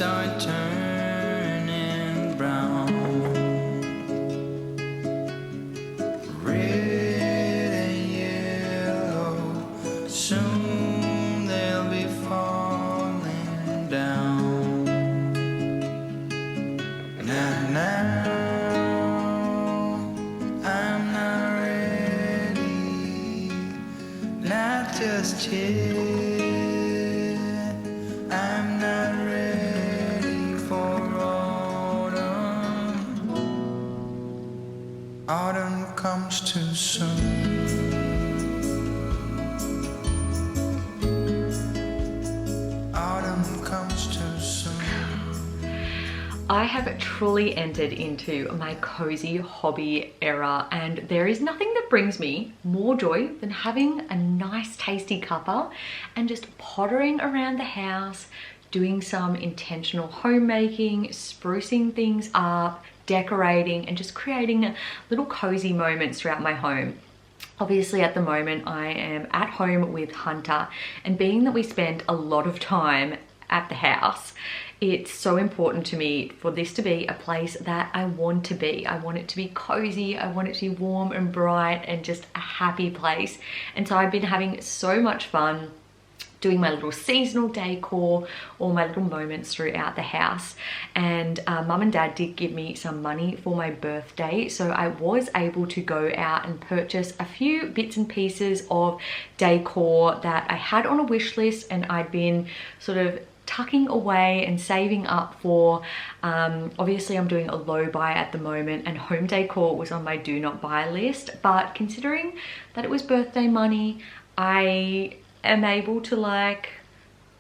saw it turning brown. Red and yellow, soon they'll be falling down. Now, I'm not ready, not just yet. I'm not ready for autumn. Autumn comes too soon. Autumn comes too soon. I have truly entered into my cozy hobby era, and there is nothing that brings me more joy than having a nice tasty cuppa and just pottering around the house, doing some intentional homemaking, sprucing things up, decorating, and just creating little cozy moments throughout my home. Obviously at the moment I am at home with Hunter, and being that we spend a lot of time at the house, it's so important to me for this to be a place that I want to be. I want it to be cozy, I want it to be warm and bright and just a happy place. And so I've been having so much fun doing my little seasonal decor, all my little moments throughout the house. And mum and dad did give me some money for my birthday, so I was able to go out and purchase a few bits and pieces of decor that I had on a wish list and I'd been sort of tucking away and saving up for. Obviously I'm doing a low buy at the moment, and home decor was on my do not buy list, but considering that it was birthday money, I am able to like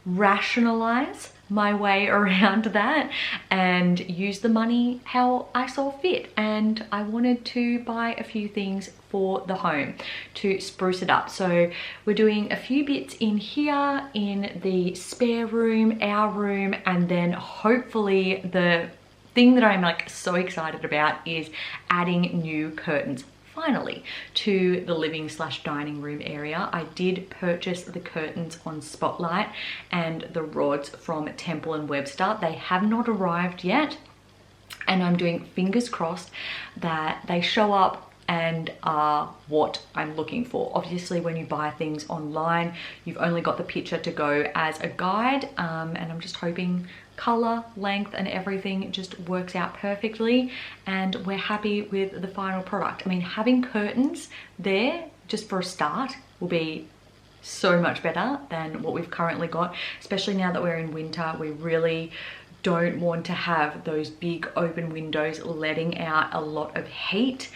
rationalize my way around that and use the money how I saw fit. And I wanted to buy a few things for the home to spruce it up. So we're doing a few bits in here in the spare room, our room, and then hopefully the thing that I'm like so excited about is adding new curtains finally to the living / dining room area. I did purchase the curtains on Spotlight and the rods from Temple and Webster. They have not arrived yet, and I'm doing fingers crossed that they show up and are what I'm looking for. Obviously when you buy things online, you've only got the picture to go as a guide, and I'm just hoping color, length, and everything just works out perfectly and we're happy with the final product. I mean, having curtains there just for a start will be so much better than what we've currently got, especially now that we're in winter. We really don't want to have those big open windows letting out a lot of heat,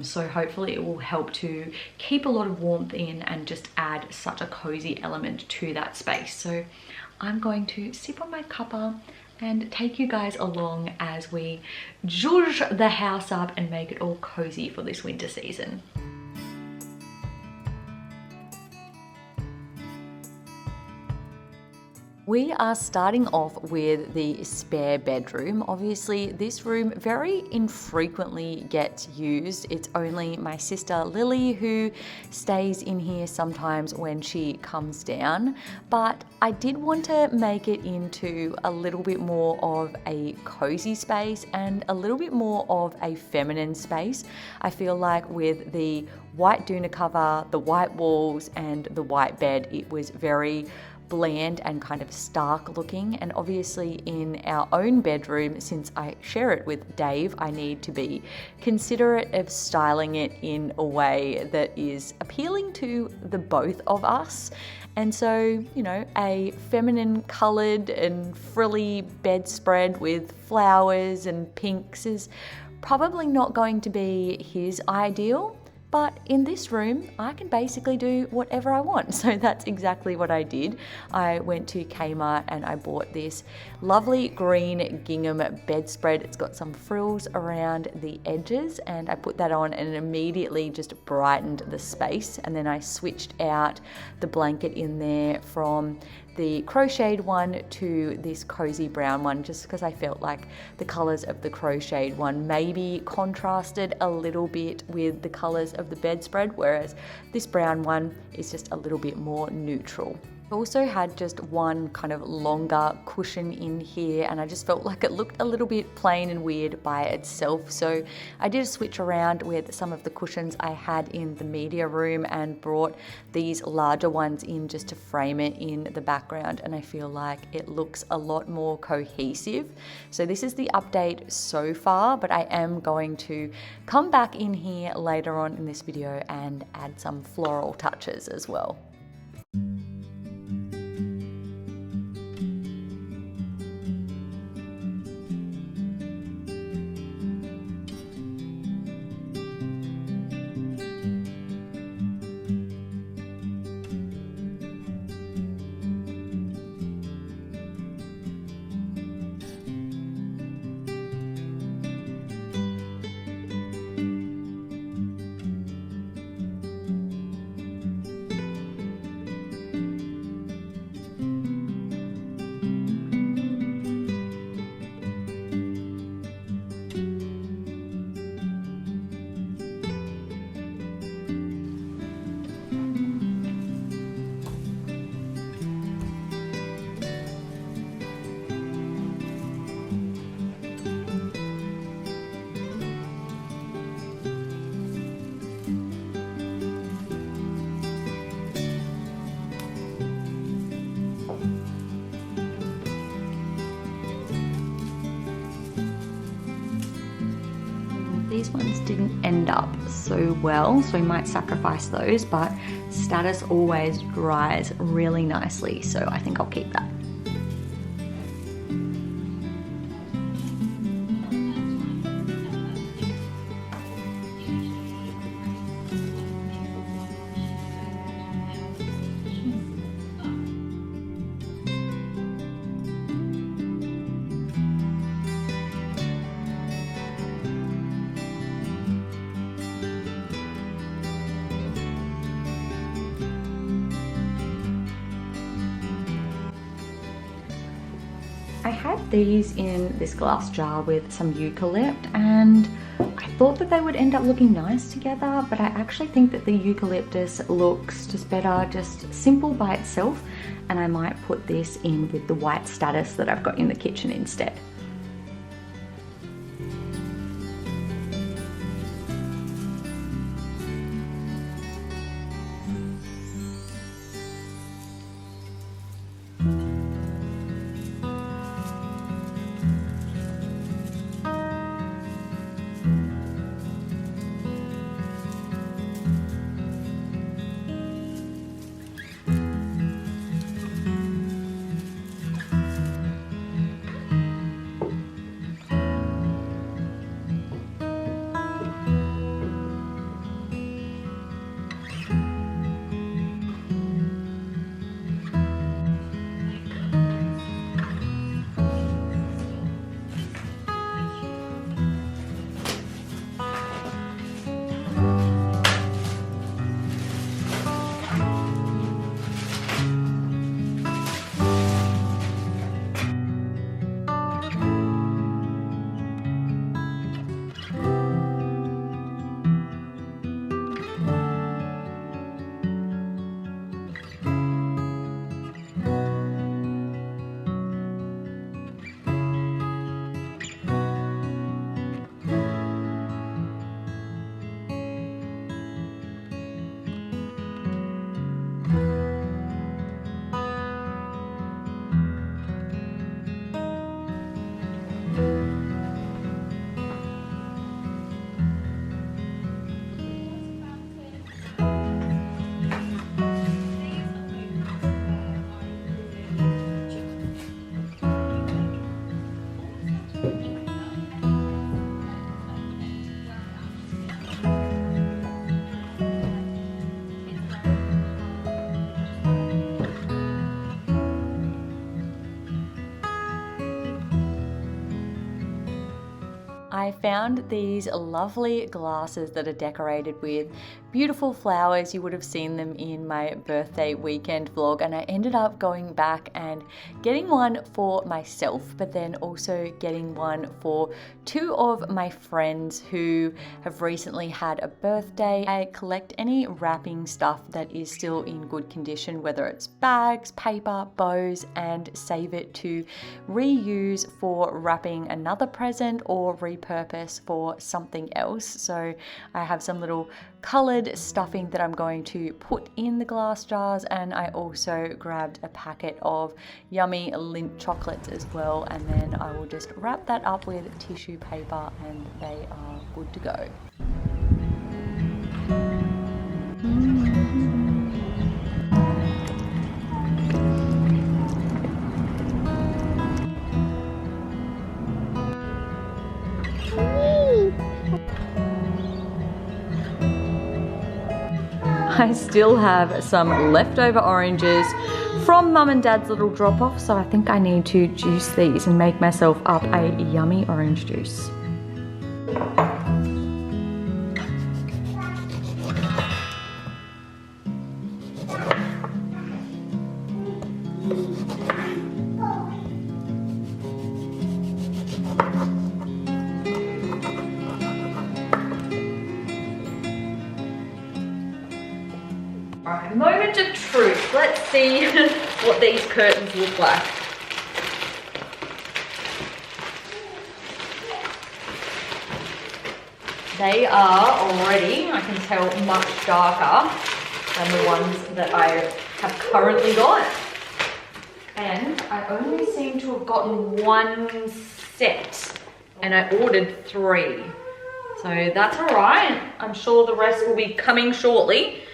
so hopefully it will help to keep a lot of warmth in and just add such a cozy element to that space. So I'm going to sip on my cuppa and take you guys along as we zhuzh the house up and make it all cozy for this winter season. We are starting off with the spare bedroom. Obviously, this room very infrequently gets used. It's only my sister Lily who stays in here sometimes when she comes down. But I did want to make it into a little bit more of a cozy space and a little bit more of a feminine space. I feel like with the white doona cover, the white walls, and the white bed, it was very bland and kind of stark looking. And obviously in our own bedroom, since I share it with Dave, I need to be considerate of styling it in a way that is appealing to the both of us. And so, you know, a feminine coloured and frilly bedspread with flowers and pinks is probably not going to be his ideal. But in this room, I can basically do whatever I want. So that's exactly what I did. I went to Kmart and I bought this lovely green gingham bedspread. It's got some frills around the edges, and I put that on and it immediately just brightened the space. And then I switched out the blanket in there from the crocheted one to this cozy brown one, just because I felt like the colors of the crocheted one maybe contrasted a little bit with the colors of the bedspread, whereas this brown one is just a little bit more neutral. Also had just one kind of longer cushion in here, and I just felt like it looked a little bit plain and weird by itself. So I did a switch around with some of the cushions I had in the media room and brought these larger ones in just to frame it in the background, and I feel like it looks a lot more cohesive. So this is the update so far, but I am going to come back in here later on in this video and add some floral touches as well. These ones didn't end up so well, so we might sacrifice those, but Status always dries really nicely, so I think I'll keep that. I had these in this glass jar with some eucalypt, and I thought that they would end up looking nice together, but I actually think that the eucalyptus looks just better, just simple by itself, and I might put this in with the white Status that I've got in the kitchen instead. I found these lovely glasses that are decorated with beautiful flowers. You would have seen them in my birthday weekend vlog, and I ended up going back and getting one for myself, but then also getting one for two of my friends who have recently had a birthday. I collect any wrapping stuff that is still in good condition, whether it's bags, paper, bows, and save it to reuse for wrapping another present or repurpose for something else. So I have some little colored stuffing that I'm going to put in the glass jars, and I also grabbed a packet of yummy Lindt chocolates as well, and then I will just wrap that up with tissue paper and they are good to go. I still have some leftover oranges from Mum and Dad's little drop-off, so I think I need to juice these and make myself up a yummy orange juice. Alright, moment of truth. Let's see what these curtains look like. They are already, I can tell, much darker than the ones that I have currently got. And I only seem to have gotten one set, and I ordered 3. So that's alright. I'm sure the rest will be coming shortly.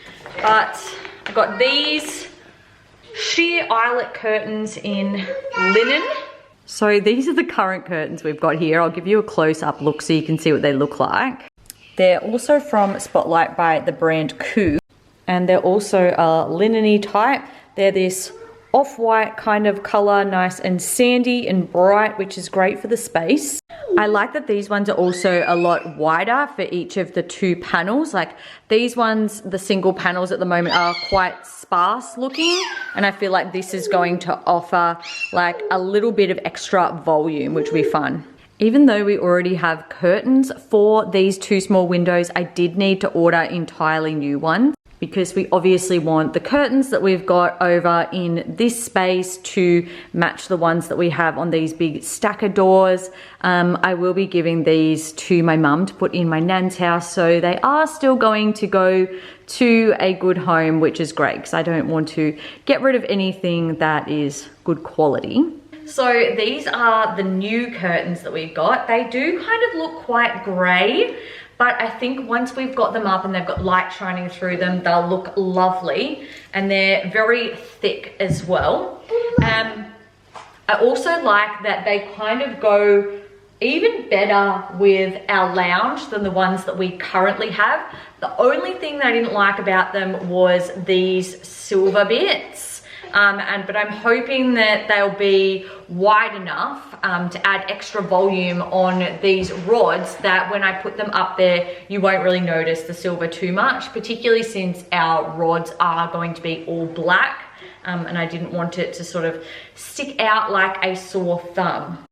But I've got these sheer eyelet curtains in linen. So these are the current curtains we've got here. I'll give you a close-up look so you can see what they look like. They're also from Spotlight by the brand COSY, and they're also a linen-y type. They're this off-white kind of color, nice and sandy and bright, which is great for the space. I like that these ones are also a lot wider for each of the 2 panels. Like these ones, the single panels at the moment are quite sparse looking, and I feel like this is going to offer like a little bit of extra volume, which will be fun. Even though we already have curtains for these 2 small windows, I did need to order entirely new ones, because we obviously want the curtains that we've got over in this space to match the ones that we have on these big stacker doors. I will be giving these to my mum to put in my nan's house, so they are still going to go to a good home, which is great because I don't want to get rid of anything that is good quality. So these are the new curtains that we've got. They do kind of look quite grey, but I think once we've got them up and they've got light shining through them, they'll look lovely, and they're very thick as well. I also like that they kind of go even better with our lounge than the ones that we currently have. The only thing that I didn't like about them was these silver bits. But I'm hoping that they'll be wide enough to add extra volume on these rods that when I put them up there, you won't really notice the silver too much, particularly since our rods are going to be all black, and I didn't want it to sort of stick out like a sore thumb.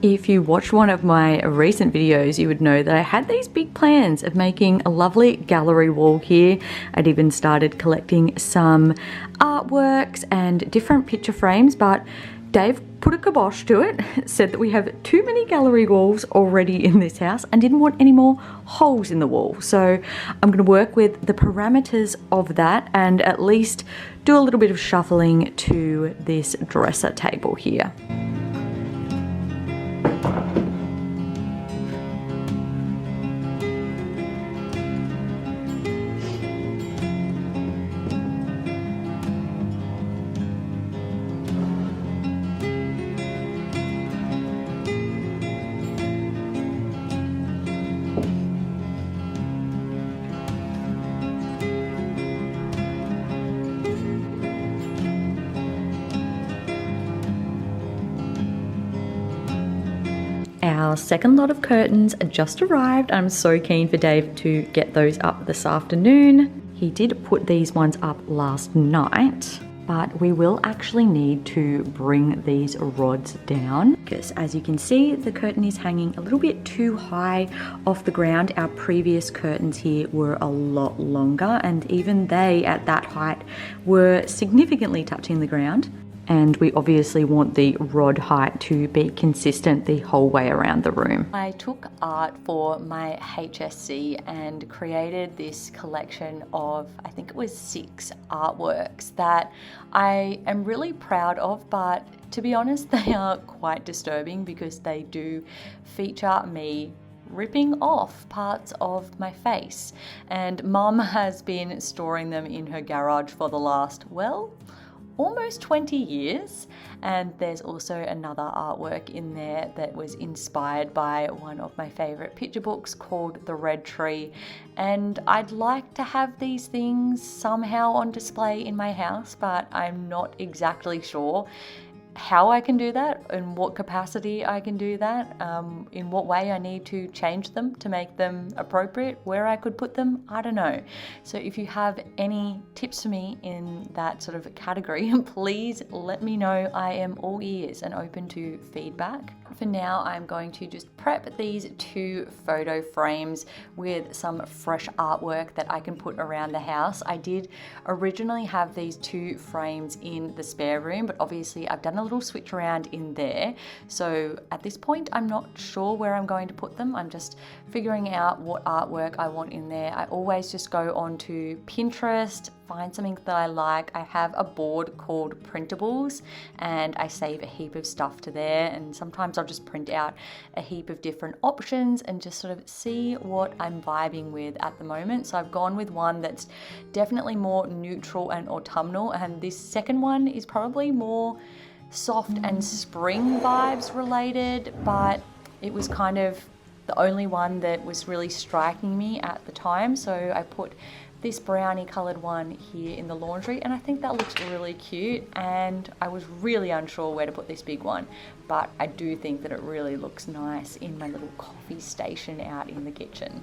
If you watched one of my recent videos, you would know that I had these big plans of making a lovely gallery wall here. I'd even started collecting some artworks and different picture frames, but Dave put a kibosh to it, said that we have too many gallery walls already in this house and didn't want any more holes in the wall. So I'm going to work with the parameters of that and at least do a little bit of shuffling to this dresser table here. Our second lot of curtains just arrived. I'm so keen for Dave to get those up this afternoon. He did put these ones up last night, but we will actually need to bring these rods down because as you can see, the curtain is hanging a little bit too high off the ground. Our previous curtains here were a lot longer and even they at that height were significantly touching the ground. And we obviously want the rod height to be consistent the whole way around the room. I took art for my HSC and created this collection of, I think it was 6 artworks that I am really proud of, but to be honest, they are quite disturbing because they do feature me ripping off parts of my face. And Mum has been storing them in her garage for the last, well, almost 20 years. And there's also another artwork in there that was inspired by one of my favorite picture books called The Red Tree. And I'd like to have these things somehow on display in my house, but I'm not exactly sure how I can do that, in what capacity I can do that, in what way I need to change them to make them appropriate, where I could put them, I don't know. So if you have any tips for me in that sort of category, please let me know. I am all ears and open to feedback. For now, I'm going to just prep these 2 photo frames with some fresh artwork that I can put around the house. I did originally have these 2 frames in the spare room, but obviously I've done a little switch around in there. So at this point, I'm not sure where I'm going to put them. I'm just figuring out what artwork I want in there. I always just go onto Pinterest, find something that I like. I have a board called Printables and I save a heap of stuff to there, and sometimes I'll just print out a heap of different options and just sort of see what I'm vibing with at the moment. So I've gone with one that's definitely more neutral and autumnal, and this second one is probably more soft and spring vibes related, but it was kind of the only one that was really striking me at the time. So I put this brownie colored one here in the laundry and I think that looks really cute, and I was really unsure where to put this big one, but I do think that it really looks nice in my little coffee station out in the kitchen.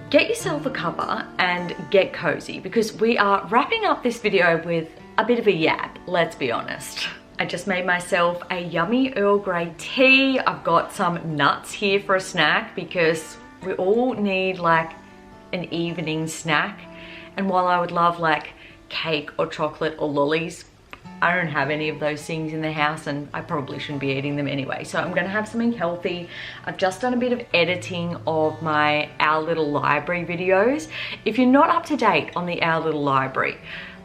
get yourself a cover and get cozy, because we are wrapping up this video with a bit of a yap, let's be honest. I just made myself a yummy Earl Grey tea. I've got some nuts here for a snack because we all need like an evening snack. And while I would love like cake or chocolate or lollies, I don't have any of those things in the house and I probably shouldn't be eating them anyway. So I'm gonna have something healthy. I've just done a bit of editing of my Our Little Library videos. If you're not up to date on the Our Little Library,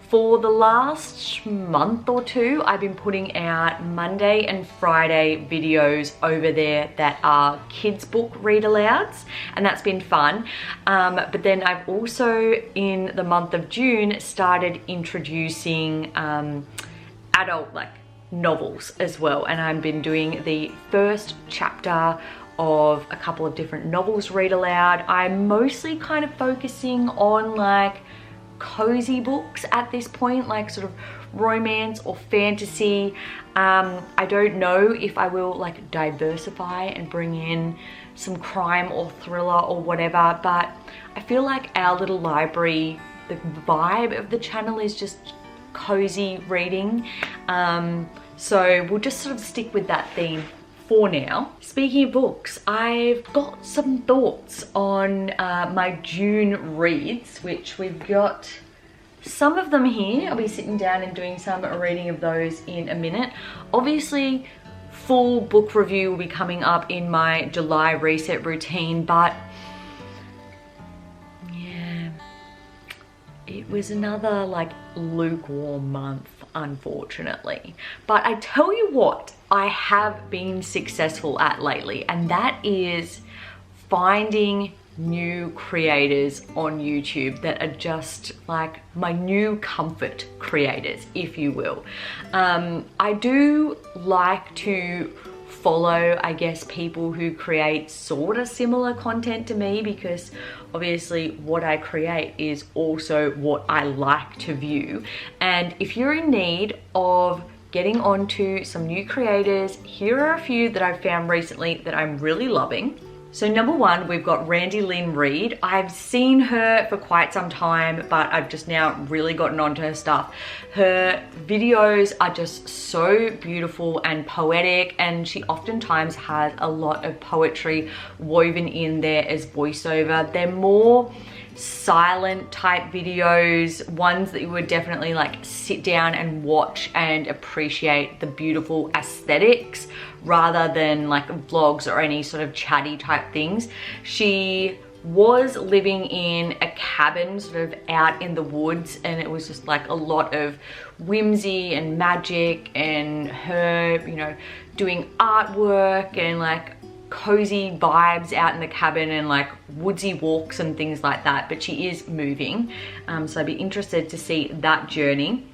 for the last month or two, I've been putting out Monday and Friday videos over there that are kids book read alouds, and that's been fun. But then I've also, in the month of June, started introducing adult like novels as well, and I've been doing the first chapter of a couple of different novels read aloud. I'm mostly kind of focusing on like cozy books at this point, like sort of romance or fantasy. I don't know if I will like diversify and bring in some crime or thriller or whatever, but I feel like Our Little Library, the vibe of the channel is just cozy reading, so we'll just sort of stick with that theme for now. Speaking of books, I've got some thoughts on my June reads, which we've got some of them here. I'll be sitting down and doing some reading of those in a minute. Obviously, full book review will be coming up in my July reset routine, but yeah, it was another like lukewarm month, unfortunately. But I tell you what I have been successful at lately, and that is finding new creators on YouTube that are just like my new comfort creators, if you will. I do like to follow, I guess, people who create sort of similar content to me, because obviously what I create is also what I like to view. And if you're in need of getting onto some new creators, here are a few that I've found recently that I'm really loving. So number one, we've got Randy Lynn Reed. I've seen her for quite some time, but I've just now really gotten onto her stuff. Her videos are just so beautiful and poetic, and she oftentimes has a lot of poetry woven in there as voiceover. They're more silent type videos, ones that you would definitely like sit down and watch and appreciate the beautiful aesthetics, rather than like vlogs or any sort of chatty type things. She was living in a cabin sort of out in the woods, and it was just like a lot of whimsy and magic, and her, you know, doing artwork and like cozy vibes out in the cabin and like woodsy walks and things like that. But she is moving, so I'd be interested to see that journey.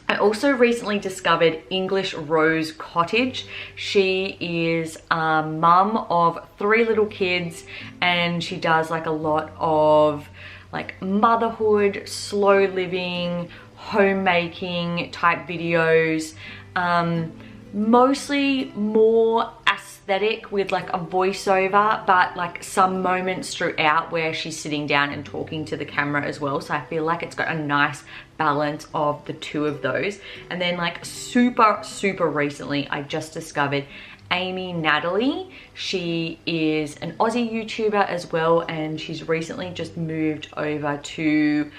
I also recently discovered English Rose Cottage. She is a mum of 3 little kids, and she does like a lot of like motherhood, slow living, homemaking type videos. Mostly more aesthetic with like a voiceover, but like some moments throughout where she's sitting down and talking to the camera as well. So I feel like it's got a nice balance of the two of those. And then like super recently, I just discovered Amy Natalie. She is an Aussie YouTuber as well, and she's recently just moved over to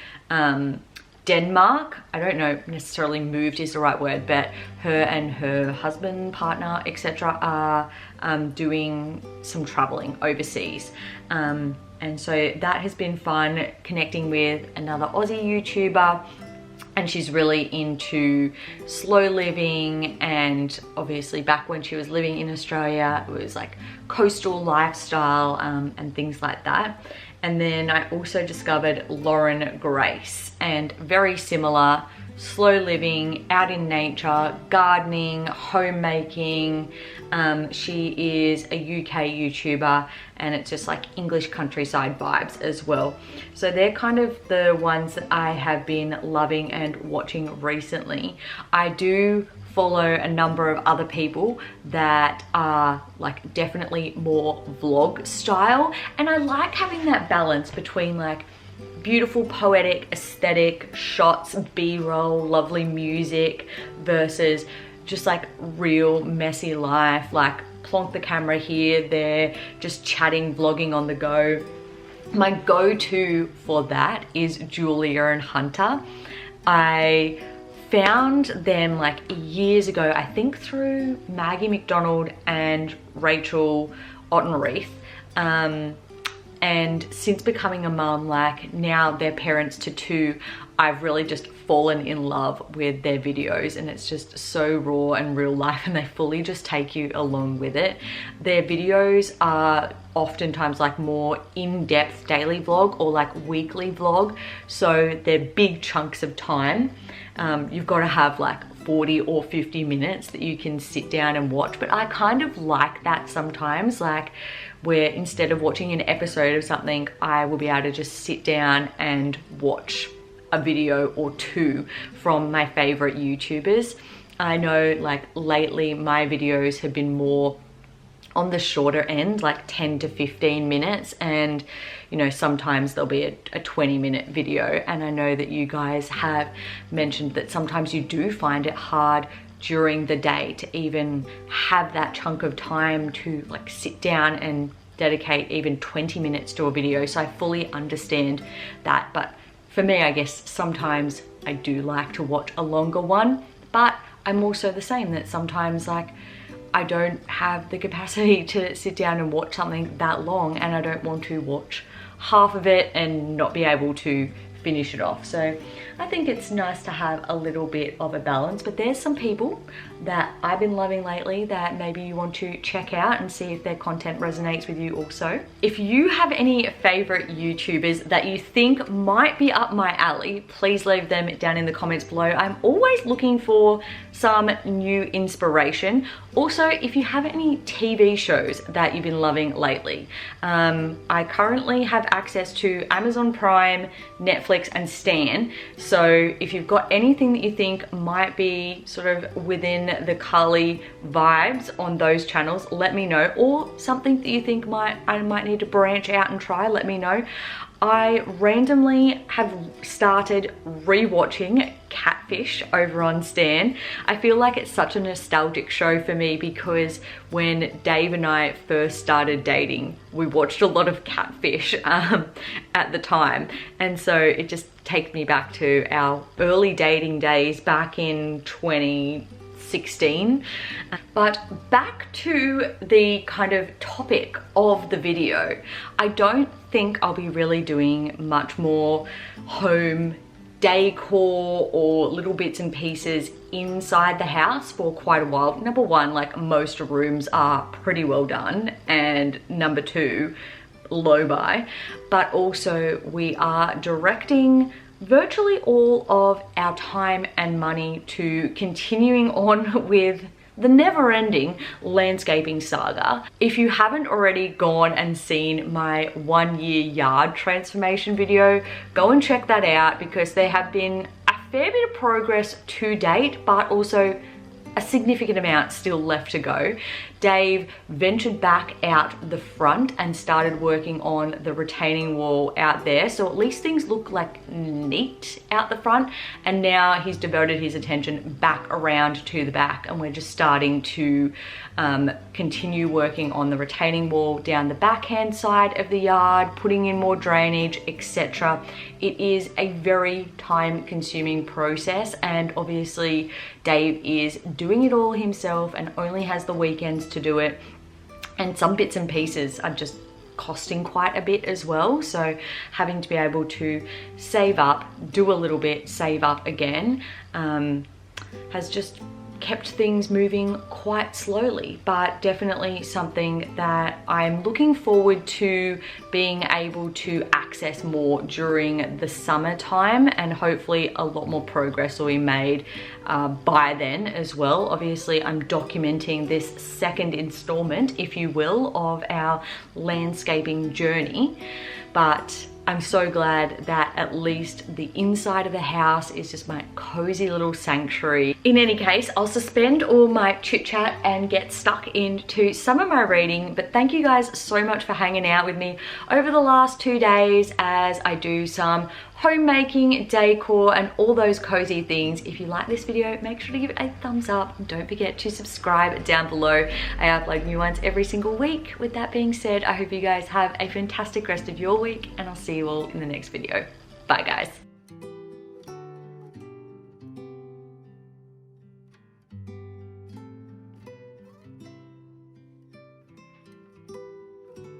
Denmark. I don't know necessarily moved is the right word, but her and her husband, partner, etc. are doing some traveling overseas. And so that has been fun, connecting with another Aussie YouTuber. And she's really into slow living, and obviously back when she was living in Australia, it was like coastal lifestyle and things like that. And then I also discovered Lauren Grace, and very similar, slow living, out in nature, gardening, homemaking. She is a UK YouTuber, and it's just like English countryside vibes as well. So they're kind of the ones that I have been loving and watching recently. I do follow a number of other people that are like definitely more vlog style, and I like having that balance between like beautiful poetic aesthetic shots, b-roll, lovely music versus just like real messy life, like plonk the camera here, there, just chatting, vlogging on the go. My go-to for that is Julia and Hunter. I found them like years ago, I think through Maggie McDonald and Rachel Ottenreith. And since becoming a mum, like now they're parents to 2, I've really just fallen in love with their videos, and it's just so raw and real life, and they fully just take you along with it. Their videos are oftentimes like more in-depth daily vlog or like weekly vlog, so they're big chunks of time. You've got to have like 40 or 50 minutes that you can sit down and watch, but I kind of like that sometimes, like where instead of watching an episode of something, I will be able to just sit down and watch a video or 2 from my favorite YouTubers. I know like lately my videos have been more on the shorter end, like 10 to 15 minutes, and you know, sometimes there'll be a 20-minute video, and I know that you guys have mentioned that sometimes you do find it hard during the day to even have that chunk of time to like sit down and dedicate even 20 minutes to a video. So I fully understand that, but for me, I guess sometimes I do like to watch a longer one, but I'm also the same, that sometimes like I don't have the capacity to sit down and watch something that long, and I don't want to watch half of it and not be able to finish it off. So I think it's nice to have a little bit of a balance, but there's some people that I've been loving lately that maybe you want to check out and see if their content resonates with you also. If you have any favorite YouTubers that you think might be up my alley, please leave them down in the comments below. I'm always looking for some new inspiration. Also, if you have any TV shows that you've been loving lately, I currently have access to Amazon Prime, Netflix, and Stan. So if you've got anything that you think might be sort of within the CARLY vibes on those channels, let me know. Or something that you think I might need to branch out and try, let me know. I randomly have started rewatching Catfish over on Stan. I feel like it's such a nostalgic show for me because when Dave and I first started dating, we watched a lot of Catfish at the time. And so it just takes me back to our early dating days back in 2016. But back to the kind of topic of the video, I don't think I'll be really doing much more home decor or little bits and pieces inside the house for quite a while. Number one, like most rooms are pretty well done, and number 2, low buy, but also we are directing virtually all of our time and money to continuing on with the never-ending landscaping saga. If you haven't already gone and seen my 1-year yard transformation video, go and check that out because there have been a fair bit of progress to date, but also a significant amount still left to go. Dave ventured back out the front and started working on the retaining wall out there, so at least things look like neat out the front, and now he's devoted his attention back around to the back, and we're just starting to continue working on the retaining wall down the backhand side of the yard, putting in more drainage, etc. It is a very time-consuming process, and obviously Dave is doing it all himself and only has the weekends to do it, and some bits and pieces are just costing quite a bit as well, so having to be able to save up, do a little bit, save up again, has just kept things moving quite slowly, but definitely something that I'm looking forward to being able to access more during the summertime, and hopefully a lot more progress will be made by then as well. Obviously, I'm documenting this second installment, if you will, of our landscaping journey, but I'm so glad that that at least the inside of the house is just my cozy little sanctuary. In any case, I'll suspend all my chit chat and get stuck into some of my reading, but thank you guys so much for hanging out with me over the last 2 days as I do some homemaking, decor, and all those cozy things. If you like this video, make sure to give it a thumbs up. Don't forget to subscribe down below. I upload new ones every single week. With that being said, I hope you guys have a fantastic rest of your week, and I'll see you all in the next video. Bye guys.